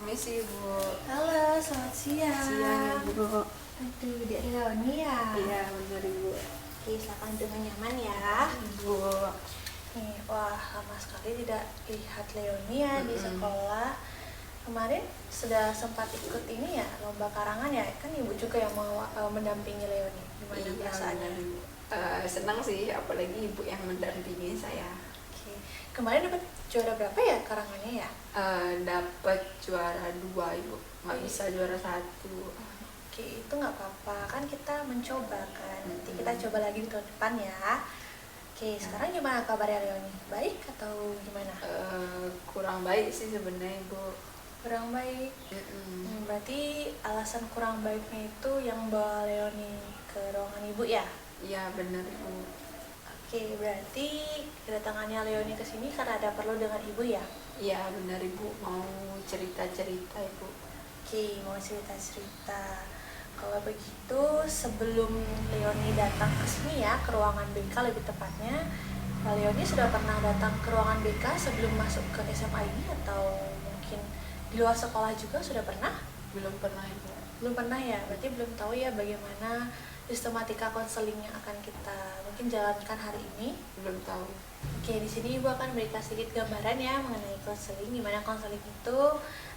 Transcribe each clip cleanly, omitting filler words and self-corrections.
Misi Bu. Halo, selamat siang. Siang Ibu. Aduh, Dek Leoni ya? Iya benar Ibu. Oke, silakan dengan nyaman ya. Ibu. Nih, wah lama sekali tidak lihat Leoni ya di sekolah. Kemarin sudah sempat ikut ini ya, lomba karangan ya? Kan Ibu juga yang mau mendampingi Leoni. Gimana Iya perasaannya? benar Ibu. Senang sih, apalagi Ibu yang mendampingi saya. Oke, kemarin dapat juara berapa ya karangannya ya? Dapat juara 2 Ibu, nggak bisa juara 1. Oke, itu nggak apa-apa, kan kita mencoba kan. Nanti kita coba lagi di tahun depan ya. Oke, sekarang gimana kabarnya Leoni? Baik atau gimana? Kurang baik sih sebenarnya Ibu. Kurang baik. Berarti alasan kurang baiknya itu yang bawa Leoni ke ruangan ibu ya? Iya benar Ibu. Oke, berarti kedatangannya Leoni ke sini karena ada perlu dengan ibu ya? Iya benar Ibu, mau cerita-cerita Ibu. Oke, mau cerita-cerita. Kalau begitu, sebelum Leoni datang ke sini ya, ke ruangan BK lebih tepatnya, Leoni sudah pernah datang ke ruangan BK sebelum masuk ke SMA ini atau mungkin di luar sekolah juga sudah pernah? Belum pernah Ibu. Belum pernah ya, berarti belum tahu ya bagaimana sistematika konseling yang akan kita mungkin jalankan hari ini. Belum tahu. Oke, di sini Ibu akan berikan sedikit gambaran ya mengenai konseling, di mana konseling itu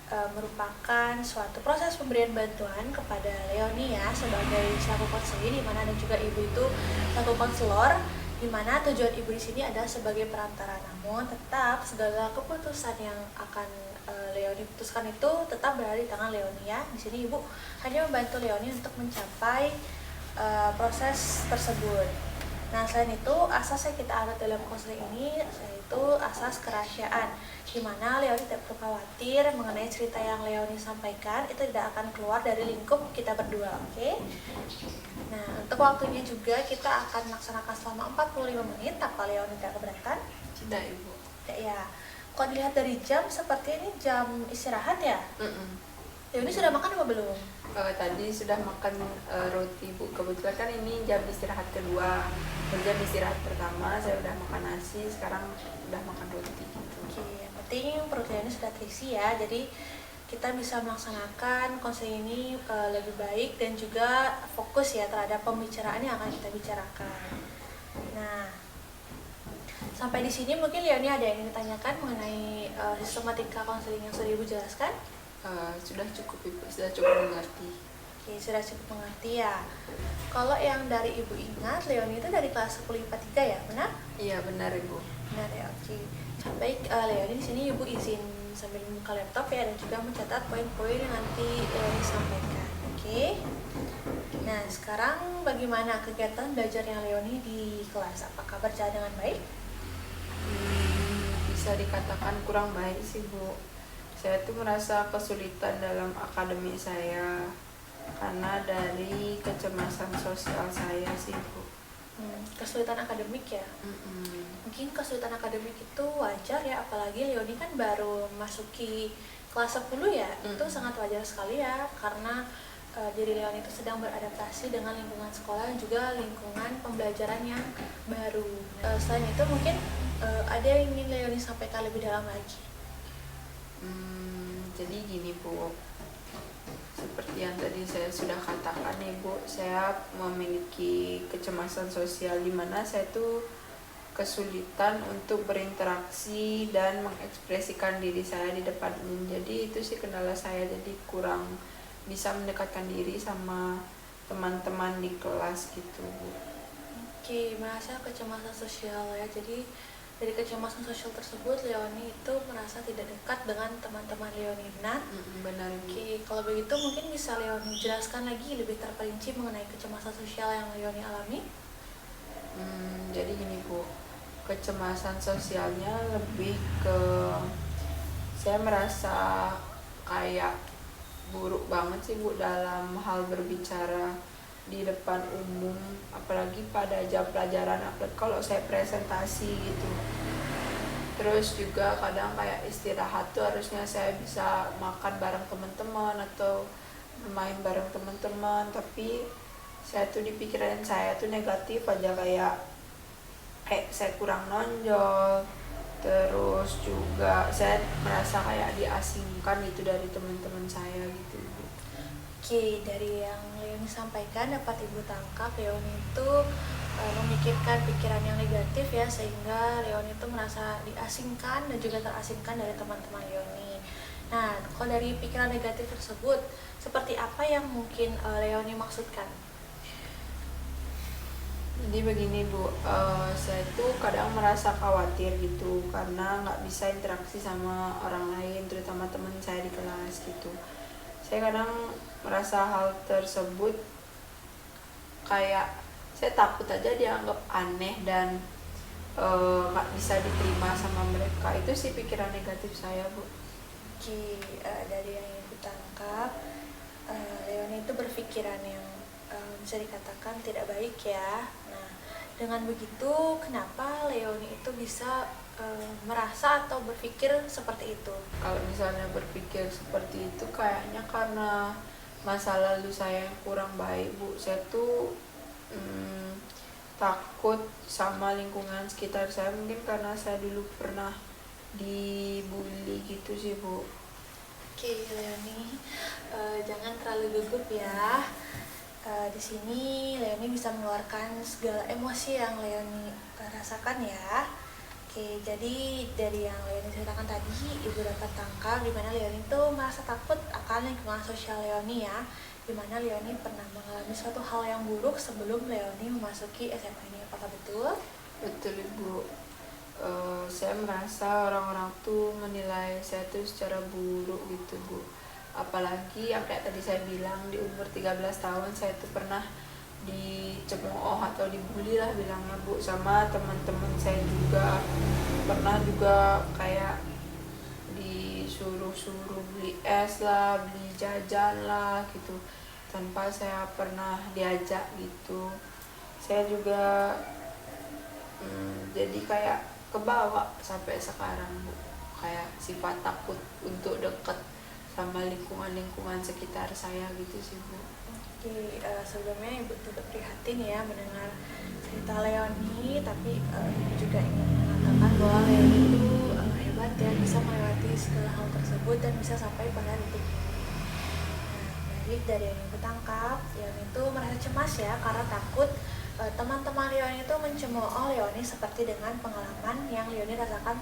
merupakan suatu proses pemberian bantuan kepada Leoni ya sebagai selaku konseling, di mana dan juga Ibu itu selaku konselor, di mana tujuan Ibu di sini adalah sebagai perantara, namun tetap segala keputusan yang akan Leoni putuskan itu tetap berada di tangan Leoni ya. Di sini Ibu hanya membantu Leoni untuk mencapai proses tersebut. Nah, selain itu, asas yang kita anut dalam konseling ini yaitu asas kerahasiaan, di mana Leoni tidak perlu khawatir mengenai cerita yang Leoni sampaikan, itu tidak akan keluar dari lingkup kita berdua, oke? Nah, untuk waktunya juga kita akan melaksanakan selama 45 menit, apa Leoni tidak keberatan? Tidak Ibu. Tidak ya. Kalau dilihat dari jam, seperti ini jam istirahat ya? Leoni sudah makan apa belum? Tadi sudah makan roti Bu. Kebetulan kan ini jam istirahat kedua. Jam istirahat pertama saya udah makan nasi, sekarang udah makan roti gitu. Oke, yang penting perut Leoni sudah terisi ya. Jadi kita bisa melaksanakan konseling ini lebih baik dan juga fokus ya terhadap pembicaraan yang akan kita bicarakan. Nah, sampai di sini mungkin Leoni ada yang ingin ditanyakan mengenai sistematika konseling yang sudah Ibu jelaskan? Sudah cukup Ibu, sudah cukup mengerti. Oke, sudah cukup mengerti ya. Kalau yang dari Ibu ingat, Leoni itu dari kelas 10 IPA 3 ya, benar? Iya benar Ibu. Benar ya, oke. Baik, Leoni di sini Ibu izin sambil membuka laptop ya dan juga mencatat poin-poin yang nanti Leoni sampaikan. Oke. Nah, sekarang bagaimana kegiatan belajarnya Leoni di kelas? Apakah berjalan dengan baik? Bisa dikatakan kurang baik sih Bu. Saya tuh merasa kesulitan dalam akademik saya karena dari kecemasan sosial saya sih Bu. Kesulitan akademik ya? Mungkin kesulitan akademik itu wajar ya, apalagi Leoni kan baru masuki kelas 10 ya. Itu sangat wajar sekali ya, karena diri Leoni itu sedang beradaptasi dengan lingkungan sekolah dan juga lingkungan pembelajaran yang baru. Selain itu mungkin ada yang ingin Leoni sampaikan lebih dalam lagi? Jadi gini Bu, seperti yang tadi saya sudah katakan nih Bu, saya memiliki kecemasan sosial di mana saya tuh kesulitan untuk berinteraksi dan mengekspresikan diri saya di depan umum. Jadi itu sih kendala saya, jadi kurang bisa mendekatkan diri sama teman-teman di kelas gitu Bu. Oke, merasa kecemasan sosial ya. Jadi dari kecemasan sosial tersebut Leoni itu merasa tidak dekat dengan teman-teman Leoni, benar? Benar Bu. Oke, kalau begitu mungkin bisa Leoni jelaskan lagi lebih terperinci mengenai kecemasan sosial yang Leoni alami? Jadi gini Bu, kecemasan sosialnya lebih ke saya merasa kayak buruk banget sih Bu dalam hal berbicara di depan umum, apalagi pada jam pelajaran, apalagi kalau saya presentasi gitu. Terus juga kadang kayak istirahat tuh harusnya saya bisa makan bareng teman-teman atau bermain bareng teman-teman, tapi saya tuh di pikiran saya tuh negatif aja, kayak saya kurang nonjol, Terus juga saya merasa kayak diasingkan gitu dari teman-teman saya gitu Bu. Oke, dari yang Leoni sampaikan dapat Ibu tangkap, Leoni itu memikirkan pikiran yang negatif ya, sehingga Leoni itu merasa diasingkan dan juga terasingkan dari teman-teman Leoni. Nah, kalau dari pikiran negatif tersebut, seperti apa yang mungkin Leoni maksudkan? Jadi begini Bu, saya tuh kadang merasa khawatir gitu karena nggak bisa interaksi sama orang lain, terutama teman saya di kelas gitu. Saya kadang merasa hal tersebut kayak saya takut aja dianggap aneh dan nggak bisa diterima sama mereka. Itu sih pikiran negatif saya Bu. Oke, dari yang Ibu tangkap, Leoni itu berpikiran yang bisa dikatakan tidak baik ya. Nah, dengan begitu, kenapa Leoni itu bisa merasa atau berpikir seperti itu? Kalau misalnya berpikir seperti itu kayaknya karena masa lalu saya yang kurang baik Bu. Saya tuh takut sama lingkungan sekitar saya, mungkin karena saya dulu pernah dibully gitu sih Bu. Oke, Leoni, jangan terlalu gugup ya. Di sini Leoni bisa mengeluarkan segala emosi yang Leoni rasakan ya. Oke, jadi dari yang Leoni ceritakan tadi, Ibu dapat tangkap di mana Leoni itu merasa takut akan lingkungan sosial Leoni ya, di mana Leoni pernah mengalami suatu hal yang buruk sebelum Leoni memasuki SMA ini. Apakah betul? Betul Ibu. Saya merasa orang-orang tuh menilai saya tuh secara buruk gitu Bu. Apalagi yang kayak tadi saya bilang, di umur 13 tahun saya tuh pernah dicemooh atau dibully lah bilangnya Bu, sama teman-teman saya juga. Pernah juga kayak disuruh-suruh beli es lah, beli jajan lah gitu, tanpa saya pernah diajak gitu. Saya juga jadi kayak kebawa sampai sekarang Bu, kayak sifat takut untuk deket sama lingkungan sekitar saya gitu sih Bu. Oke, sebelumnya Ibu turut prihatin ya mendengar cerita Leoni, tapi Ibu juga ingin mengatakan bahwa Leoni itu hebat ya, bisa melewati segala hal tersebut dan bisa sampai pada titik ini. Nah, baik, dari yang Ibu tangkap, Leoni itu merasa cemas ya karena takut teman-teman Leoni itu mencemooh Leoni seperti dengan pengalaman yang Leoni rasakan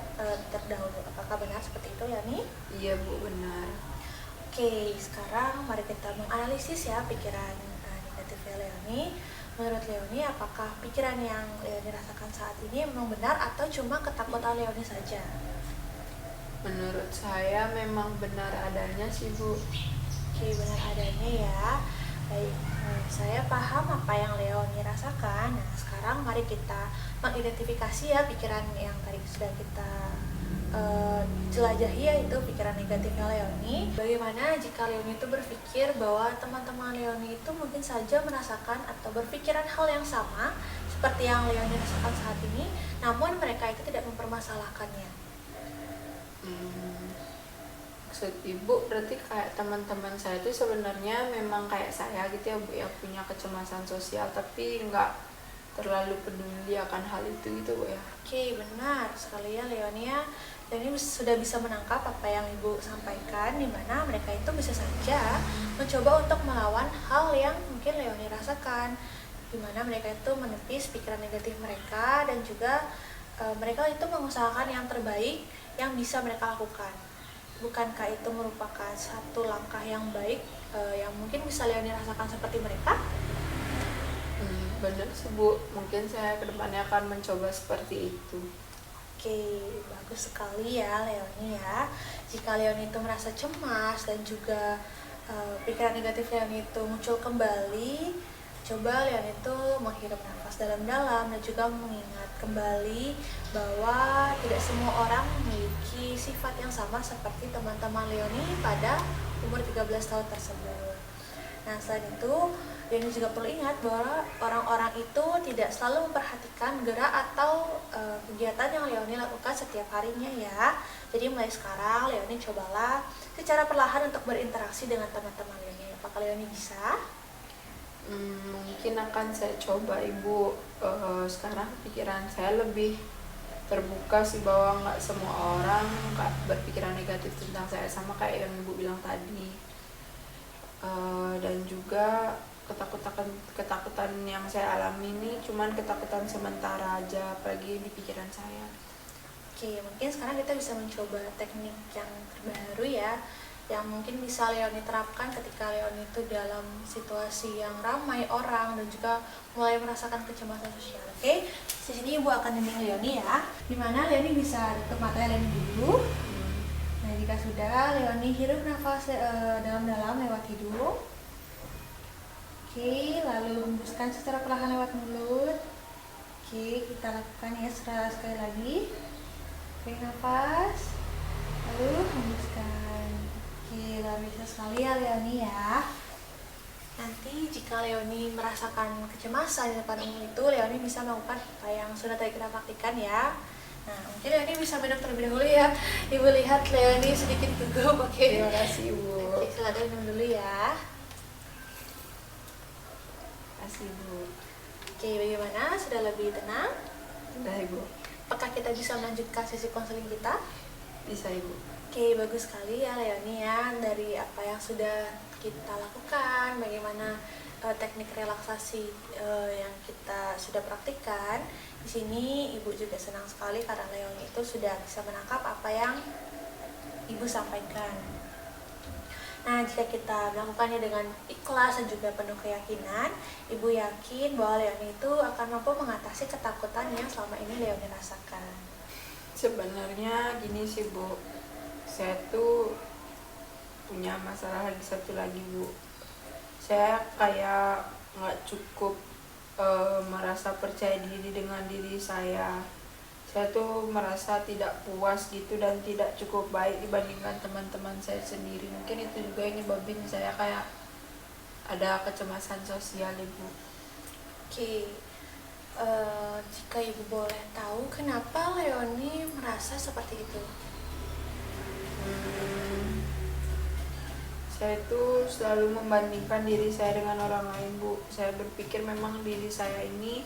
terdahulu. Apakah benar seperti itu, Leoni? Iya Bu, benar. Oke, sekarang mari kita menganalisis ya pikiran negatif Leoni. Menurut Leoni, apakah pikiran yang Leoni rasakan saat ini memang benar atau cuma ketakutan Leoni saja? Menurut saya memang benar adanya sih Bu. Oke, benar adanya ya. Baik, saya paham apa yang Leoni rasakan. Nah, sekarang mari kita mengidentifikasi ya pikiran yang tadi sudah kita jelajahi, yaitu pikiran negatifnya Leoni. Bagaimana jika Leoni itu berpikir bahwa teman-teman Leoni itu mungkin saja merasakan atau berpikiran hal yang sama seperti yang Leoni rasakan saat ini, namun mereka itu tidak mempermasalahkannya. Maksud Ibu berarti kayak teman-teman saya itu sebenarnya memang kayak saya gitu ya Bu, yang punya kecemasan sosial tapi nggak terlalu peduli akan hal itu gitu Bu ya. Oke, benar sekali ya Leoni ya. Dan ini sudah bisa menangkap apa yang Ibu sampaikan, di mana mereka itu bisa saja mencoba untuk melawan hal yang mungkin Leoni rasakan, di mana mereka itu menepis pikiran negatif mereka dan juga mereka itu mengusahakan yang terbaik yang bisa mereka lakukan. Bukankah itu merupakan satu langkah yang baik yang mungkin bisa Leoni rasakan seperti mereka? Benar sih Bu, mungkin saya kedepannya akan mencoba seperti itu. Oke, bagus sekali ya Leoni ya. Jika Leoni itu merasa cemas dan juga pikiran negatif Leoni itu muncul kembali, coba Leoni itu menghirup nafas dalam-dalam dan juga mengingat kembali bahwa tidak semua orang memiliki sifat yang sama seperti teman-teman Leoni pada umur 13 tahun tersebut. Nah, selain itu, Leoni juga perlu ingat bahwa orang-orang itu tidak selalu memperhatikan gerak atau kegiatan yang Leoni lakukan setiap harinya ya. Jadi mulai sekarang Leoni cobalah secara perlahan untuk berinteraksi dengan teman-teman Leoni. Apakah Leoni bisa? Mungkin akan saya coba Ibu. Sekarang pikiran saya lebih terbuka sih bahwa nggak semua orang berpikiran negatif tentang saya, sama kayak yang ibu bilang tadi. Dan juga ketakutan yang saya alami ini cuman ketakutan sementara aja, apalagi di pikiran saya. Oke, mungkin sekarang kita bisa mencoba teknik yang terbaru ya, yang mungkin bisa Leoni terapkan ketika Leoni itu dalam situasi yang ramai orang dan juga mulai merasakan kecemasan sosial. Oke, di sini Ibu akan bimbing Leoni ya, dimana Leoni bisa tutup mata Leoni dulu. Nah, jika sudah, Leoni hirup nafas dalam-dalam lewat hidung. Oke, lalu hembuskan secara perlahan lewat mulut. Oke, kita lakukan ya sekali lagi. Tarik nafas, lalu hembuskan. Oke, luar biasa sekali ya Leoni ya. Nanti jika Leoni merasakan kecemasan di depan umum itu, Leoni bisa melakukan apa yang sudah tadi kita praktikkan ya. Nah, mungkin Leoni bisa minum terlebih dahulu ya. Ibu lihat Leoni sedikit gugup. Oke. Terima kasih Ibu. Oke, silakan minum dulu ya. Terima kasih Ibu. Oke, bagaimana? Sudah lebih tenang? Sudah Ibu. Apakah kita bisa melanjutkan sesi konseling kita? Bisa Ibu. Oke, bagus sekali ya Leoni ya, dari apa yang sudah kita lakukan, bagaimana teknik relaksasi yang kita sudah praktikkan. Di sini Ibu juga senang sekali karena Leoni itu sudah bisa menangkap apa yang Ibu sampaikan. Nah, jika kita melakukannya dengan ikhlas dan juga penuh keyakinan, Ibu yakin bahwa Leoni itu akan mampu mengatasi ketakutan yang selama ini Leoni rasakan. Sebenarnya gini sih Bu, saya tuh punya masalah satu lagi Bu. Saya kayak nggak cukup merasa percaya diri dengan diri saya. Saya tuh merasa tidak puas gitu dan tidak cukup baik dibandingkan teman-teman saya sendiri. Mungkin itu juga yang nyebabin saya kayak ada kecemasan sosial Ibu. Oke, jika Ibu boleh tahu kenapa Leoni merasa seperti itu? Saya itu selalu membandingkan diri saya dengan orang lain Bu. Saya berpikir memang diri saya ini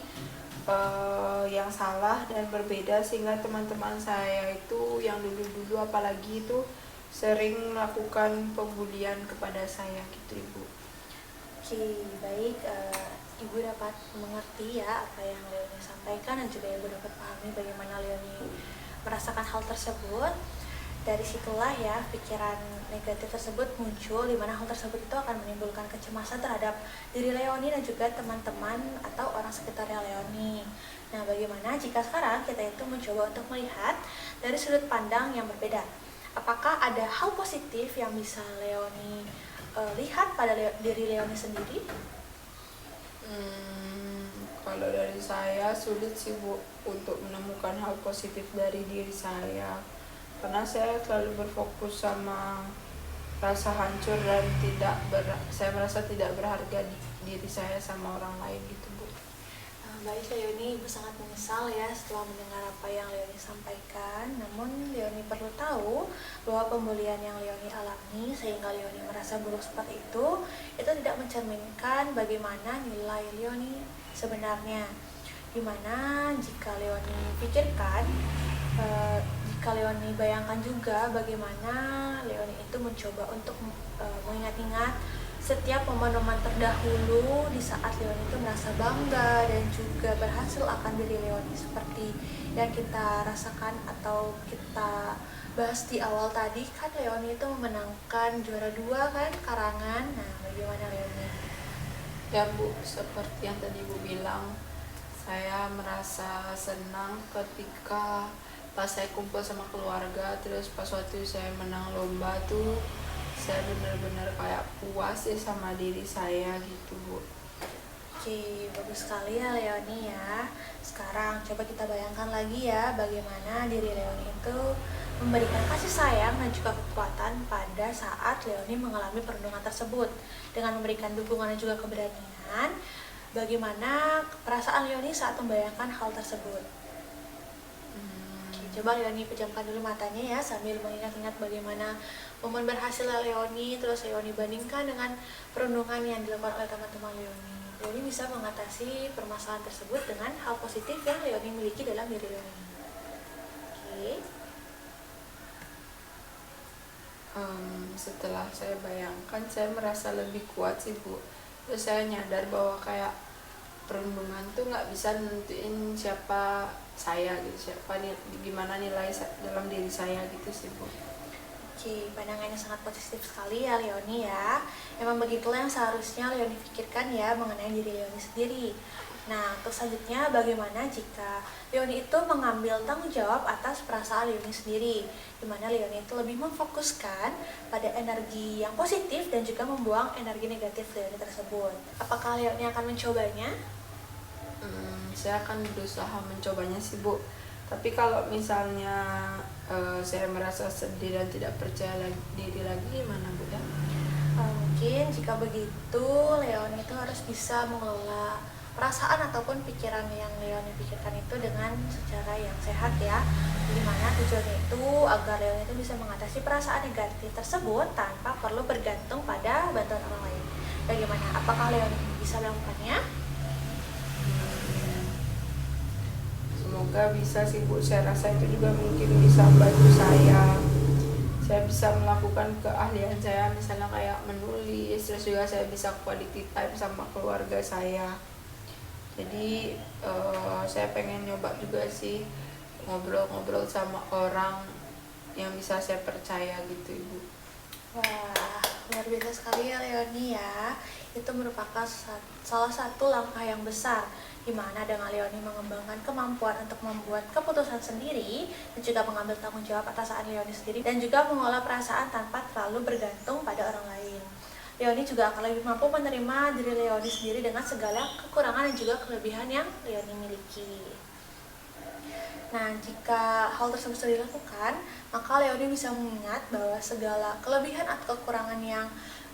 yang salah dan berbeda, sehingga teman-teman saya itu yang dulu-dulu apalagi itu sering melakukan pembulian kepada saya gitu Ibu. Oke, baik, Ibu dapat mengerti ya apa yang Leoni sampaikan dan juga Ibu dapat pahami bagaimana Leoni merasakan hal tersebut. Dari situlah ya pikiran negatif tersebut muncul, di mana hal tersebut itu akan menimbulkan kecemasan terhadap diri Leoni dan juga teman-teman atau orang sekitarnya Leoni. Nah, bagaimana jika sekarang kita itu mencoba untuk melihat dari sudut pandang yang berbeda? Apakah ada hal positif yang bisa Leoni lihat pada diri Leoni sendiri? Kalau dari saya sulit sih Bu untuk menemukan hal positif dari diri saya, karena saya selalu berfokus sama rasa hancur dan saya merasa tidak berharga di diri saya sama orang lain gitu Bu. Baik Leoni, Ibu sangat menyesal ya setelah mendengar apa yang Leoni sampaikan. Namun Leoni perlu tahu bahwa pembulian yang Leoni alami sehingga Leoni merasa buruk seperti itu tidak mencerminkan bagaimana nilai Leoni sebenarnya. Dimana jika Leoni pikirkan, jika Leoni bayangkan juga bagaimana Leoni itu mencoba untuk mengingat-ingat setiap momen-momen terdahulu di saat Leoni itu merasa bangga dan juga berhasil akan diri Leoni, seperti yang kita rasakan atau kita bahas di awal tadi kan, Leoni itu memenangkan juara 2 kan karangan. Nah, bagaimana Leoni? Ya Bu, seperti yang tadi Bu bilang, saya merasa senang ketika pas saya kumpul sama keluarga, terus pas waktu saya menang lomba tuh saya benar-benar kayak puas ya sama diri saya gitu Bu. Oke, bagus sekali ya Leoni ya. Sekarang coba kita bayangkan lagi ya bagaimana diri Leoni itu memberikan kasih sayang dan juga kekuatan pada saat Leoni mengalami perundungan tersebut. Dengan memberikan dukungan dan juga keberanian, bagaimana perasaan Leoni saat membayangkan hal tersebut? Oke, coba Leoni pejamkan dulu matanya ya sambil mengingat-ingat bagaimana momen berhasil Leoni, terus Leoni bandingkan dengan perundungan yang dilakukan oleh teman-teman Leoni. Leoni bisa mengatasi permasalahan tersebut dengan hal positif yang Leoni miliki dalam diri Leoni. Setelah saya bayangkan, saya merasa lebih kuat sih Bu. Terus saya nyadar bahwa kayak perundungan tuh nggak bisa nentuin siapa saya gitu, gimana nilai dalam diri saya gitu sih Bu. Oke, pandangannya sangat positif sekali ya Leoni ya. Emang begitulah yang seharusnya Leoni pikirkan ya mengenai diri Leoni sendiri. Nah, untuk selanjutnya bagaimana jika Leoni itu mengambil tanggung jawab atas perasaan Leoni sendiri, di mana Leoni itu lebih memfokuskan pada energi yang positif dan juga membuang energi negatif Leoni tersebut. Apakah Leoni akan mencobanya? Saya akan berusaha mencobanya sih Bu. Tapi kalau misalnya saya merasa sedih dan tidak percaya diri lagi, gimana Bu ya? Mungkin jika begitu Leoni itu harus bisa mengelola perasaan ataupun pikiran yang Leoni pikirkan itu dengan secara yang sehat ya. Dimana tujuannya itu agar Leoni itu bisa mengatasi perasaan negatif tersebut tanpa perlu bergantung pada bantuan orang lain. Bagaimana? Apakah Leoni bisa melakukannya? Semoga bisa sih Bu. Saya rasa itu juga mungkin bisa membantu saya. Saya bisa melakukan keahlian saya, misalnya kayak menulis. Terus juga saya bisa quality time sama keluarga saya. Jadi saya pengen nyoba juga sih ngobrol-ngobrol sama orang yang bisa saya percaya gitu Ibu. Wah, luar biasa sekali ya Leoni ya. Itu merupakan salah satu langkah yang besar di mana dengan Leoni mengembangkan kemampuan untuk membuat keputusan sendiri dan juga mengambil tanggung jawab atas saat Leoni sendiri dan juga mengolah perasaan tanpa terlalu bergantung pada orang lain. Leoni juga akan lebih mampu menerima diri Leoni sendiri dengan segala kekurangan dan juga kelebihan yang Leoni miliki. Nah, jika hal tersebut sudah dilakukan, maka Leoni bisa mengingat bahwa segala kelebihan atau kekurangan yang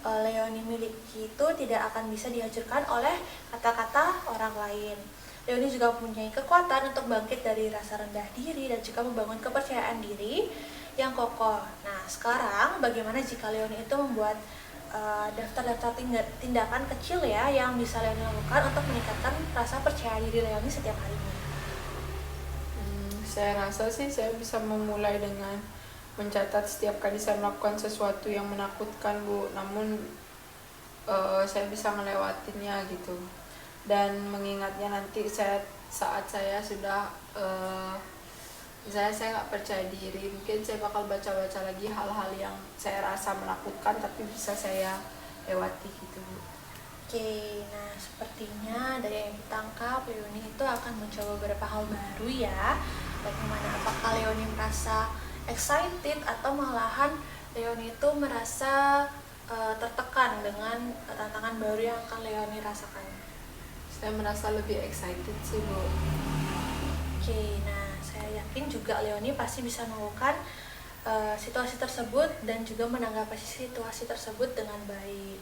Leoni miliki itu tidak akan bisa dihancurkan oleh kata-kata orang lain. Leoni juga mempunyai kekuatan untuk bangkit dari rasa rendah diri dan juga membangun kepercayaan diri yang kokoh. Nah, sekarang bagaimana jika Leoni itu membuat daftar-daftar tindakan kecil ya yang bisa Leoni lakukan untuk meningkatkan rasa percaya diri Leoni setiap harinya? Saya rasa sih saya bisa memulai dengan mencatat setiap kali saya melakukan sesuatu yang menakutkan Bu. Namun saya bisa melewatinya gitu. Dan mengingatnya nanti saat saya sudah saya nggak percaya diri, mungkin saya bakal baca-baca lagi hal-hal yang saya rasa menakutkan tapi bisa saya lewati gitu Bu. Oke, nah sepertinya dari yang ditangkap Leoni itu akan mencoba beberapa hal baru ya. Bagaimana? Apakah Leoni merasa excited atau malahan Leoni itu merasa tertekan dengan tantangan baru yang akan Leoni rasakan? Saya merasa lebih excited sih Bu. Oke, nah saya yakin juga Leoni pasti bisa melakukan situasi tersebut dan juga menanggapi situasi tersebut dengan baik.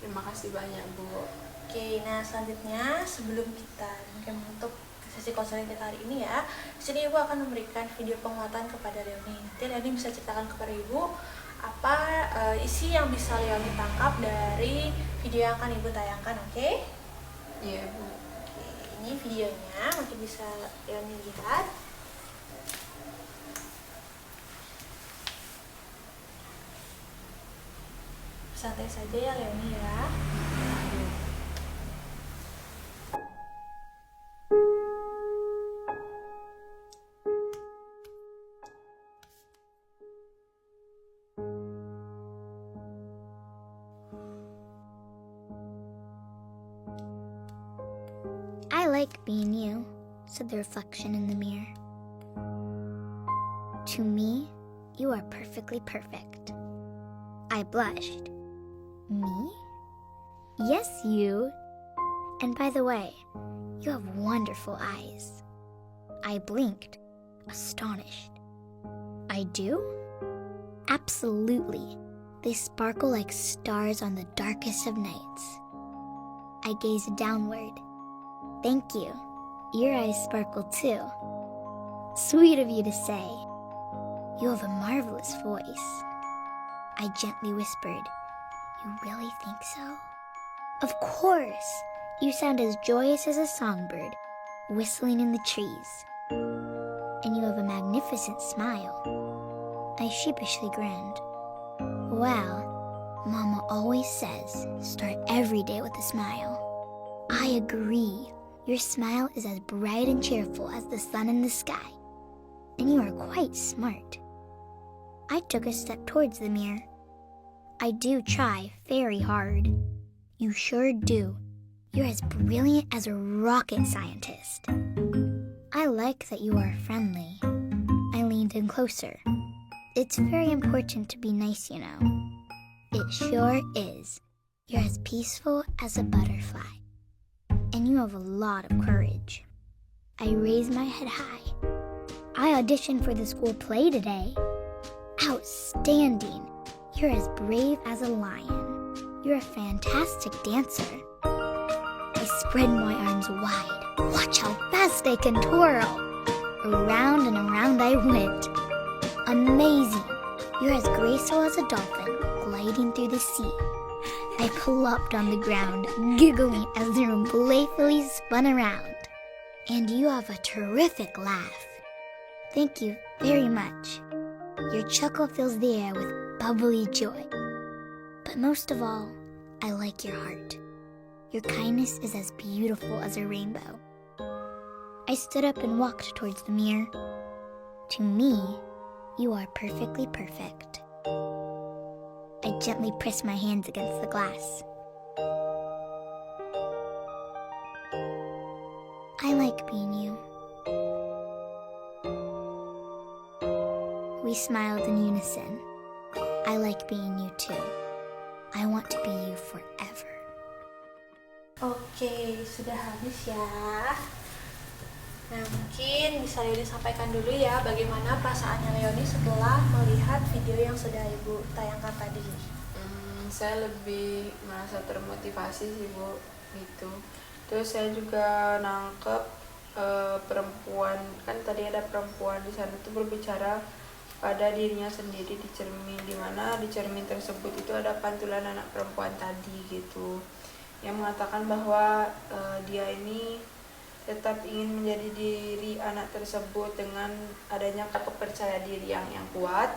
Terima kasih banyak Bu. Oke, nah selanjutnya sebelum kita mungkin menutup sesi konseling kita hari ini ya, di sini Ibu akan memberikan video penguatan kepada Leoni. Nanti Leoni bisa ceritakan kepada Ibu apa isi yang bisa Leoni tangkap dari video yang akan Ibu tayangkan, oke? Iya Bu. Oke, ini videonya mungkin bisa Leoni lihat. Santai saja ya Leoni ya. I like being you, said the reflection in the mirror. To me, you are perfectly perfect. I blushed. Me? Yes, you. And by the way, you have wonderful eyes. I blinked, astonished. I do? Absolutely. They sparkle like stars on the darkest of nights. I gazed downward. Thank you. Your eyes sparkle too. Sweet of you to say. You have a marvelous voice. I gently whispered, You really think so? Of course. You sound as joyous as a songbird, whistling in the trees. and you have a magnificent smile. I sheepishly grinned. Well, Mama always says, start every day with a smile. I agree. Your smile is as bright and cheerful as the sun in the sky, and you are quite smart. I took a step towards the mirror. I do try very hard. You sure do. You're as brilliant as a rocket scientist. I like that you are friendly. I leaned in closer. It's very important to be nice, you know. It sure is. You're as peaceful as a butterfly. And you have a lot of courage. I raised my head high. I auditioned for the school play today. Outstanding. You're as brave as a lion. You're a fantastic dancer. I spread my arms wide. Watch how fast I can twirl. Around and around I went. Amazing. You're as graceful as a dolphin gliding through the sea. I plopped on the ground, giggling as the room playfully spun around. And you have a terrific laugh. Thank you very much. Your chuckle fills the air with bubbly joy. But most of all, I like your heart. Your kindness is as beautiful as a rainbow. I stood up and walked towards the mirror. To me, you are perfectly perfect. I gently pressed my hands against the glass. I like being you. We smiled in unison. I like being you too. I want to be you forever. Oke, sudah habis ya. Nah, mungkin bisa Leoni sampaikan dulu ya bagaimana perasaannya Leoni setelah melihat video yang sudah Ibu tayangkan tadi. Saya lebih merasa termotivasi sih Bu, gitu. Terus saya juga nangkep perempuan, kan tadi ada perempuan di sana tuh berbicara pada dirinya sendiri di cermin, dimana di cermin tersebut itu ada pantulan anak perempuan tadi gitu, yang mengatakan bahwa dia ini tetap ingin menjadi diri anak tersebut dengan adanya kepercayaan diri yang kuat.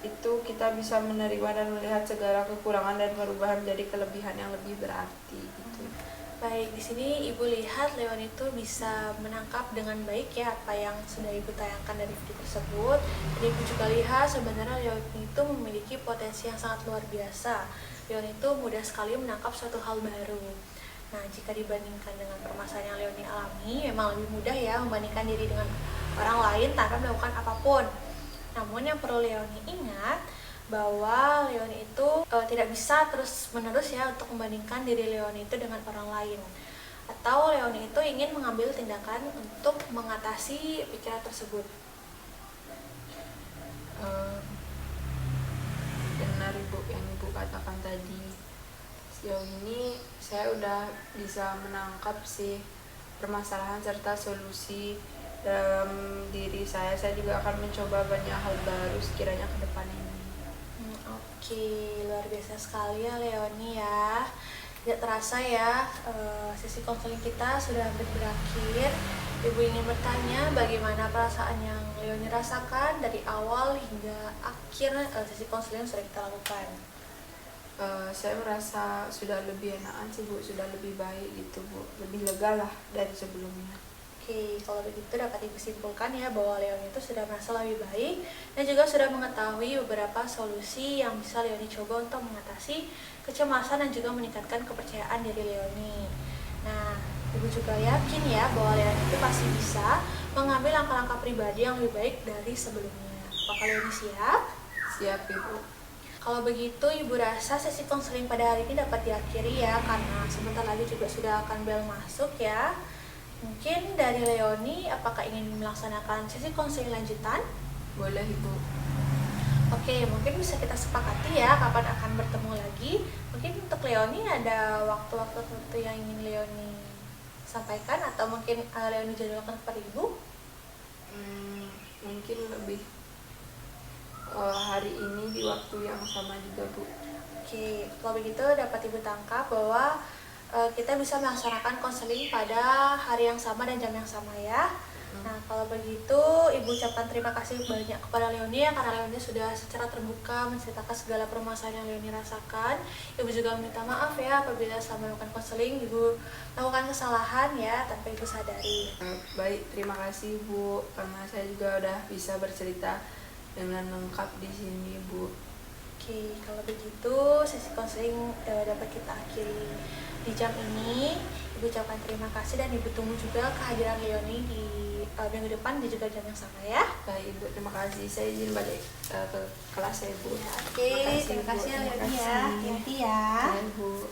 Itu kita bisa menerima dan melihat segala kekurangan dan merubah menjadi kelebihan yang lebih berarti gitu. Baik, di sini Ibu lihat Leoni itu bisa menangkap dengan baik ya apa yang sudah Ibu tayangkan dari video tersebut. Dan Ibu juga lihat sebenarnya Leoni itu memiliki potensi yang sangat luar biasa. Leoni itu mudah sekali menangkap suatu hal baru. Nah, jika dibandingkan dengan permasalahan yang Leoni alami, memang lebih mudah ya membandingkan diri dengan orang lain tanpa melakukan apapun. Namun yang perlu Leoni ingat bahwa Leoni itu tidak bisa terus-menerus ya untuk membandingkan diri Leoni itu dengan orang lain. Atau Leoni itu ingin mengambil tindakan untuk mengatasi pikiran tersebut. Benar Ibu yang Ibu katakan tadi. Sejauh ini saya udah bisa menangkap sih permasalahan serta solusi dalam diri saya. Saya juga akan mencoba banyak hal baru sekiranya ke depan ini. Oke, luar biasa sekali ya Leoni ya. Tidak terasa ya, sesi konseling kita sudah hampir berakhir. Ibu ingin bertanya bagaimana perasaan yang Leoni rasakan dari awal hingga akhir sesi konseling yang sudah kita lakukan. Saya merasa sudah lebih enakan sih Bu, sudah lebih baik gitu Bu, lebih lega lah dari sebelumnya. Oke, kalau begitu dapat Ibu simpulkan ya bahwa Leoni itu sudah merasa lebih baik dan juga sudah mengetahui beberapa solusi yang bisa Leoni coba untuk mengatasi kecemasan dan juga meningkatkan kepercayaan diri Leoni. Nah, Ibu juga yakin ya bahwa Leoni itu pasti bisa mengambil langkah-langkah pribadi yang lebih baik dari sebelumnya. Apakah Leoni siap? Siap Ibu. Kalau begitu Ibu rasa sesi konseling pada hari ini dapat diakhiri ya, karena sebentar lagi juga sudah akan bel masuk ya. Mungkin dari Leoni, apakah ingin melaksanakan sesi konseling lanjutan? Boleh Ibu. Oke, mungkin bisa kita sepakati ya kapan akan bertemu lagi. Mungkin untuk Leoni ada waktu-waktu tertentu yang ingin Leoni sampaikan atau mungkin Leoni jadwalkan kepada Ibu? Mungkin lebih hari ini di waktu yang sama juga Bu. Oke, kalau begitu dapat Ibu tangkap bahwa kita bisa melaksanakan konseling pada hari yang sama dan jam yang sama ya. Nah, kalau begitu Ibu ucapkan terima kasih banyak kepada Leoni ya, karena Leoni sudah secara terbuka menceritakan segala permasalahan yang Leoni rasakan. Ibu juga minta maaf ya apabila selama melakukan konseling Ibu melakukan kesalahan ya tanpa Ibu sadari. Baik, terima kasih Bu, karena saya juga udah bisa bercerita dengan lengkap di sini Bu. Oke, kalau begitu sesi konseling dapat kita akhiri di jam ini. Ibu ucapkan terima kasih dan Ibu tunggu juga kehadiran Leoni di minggu depan di juga jam yang sama ya. Baik Ibu, terima kasih. Saya izin balik ke kelas saya Bu. Ya, oke, terima kasih ya Leoni ya. Hati-hati ya. Baik Bu.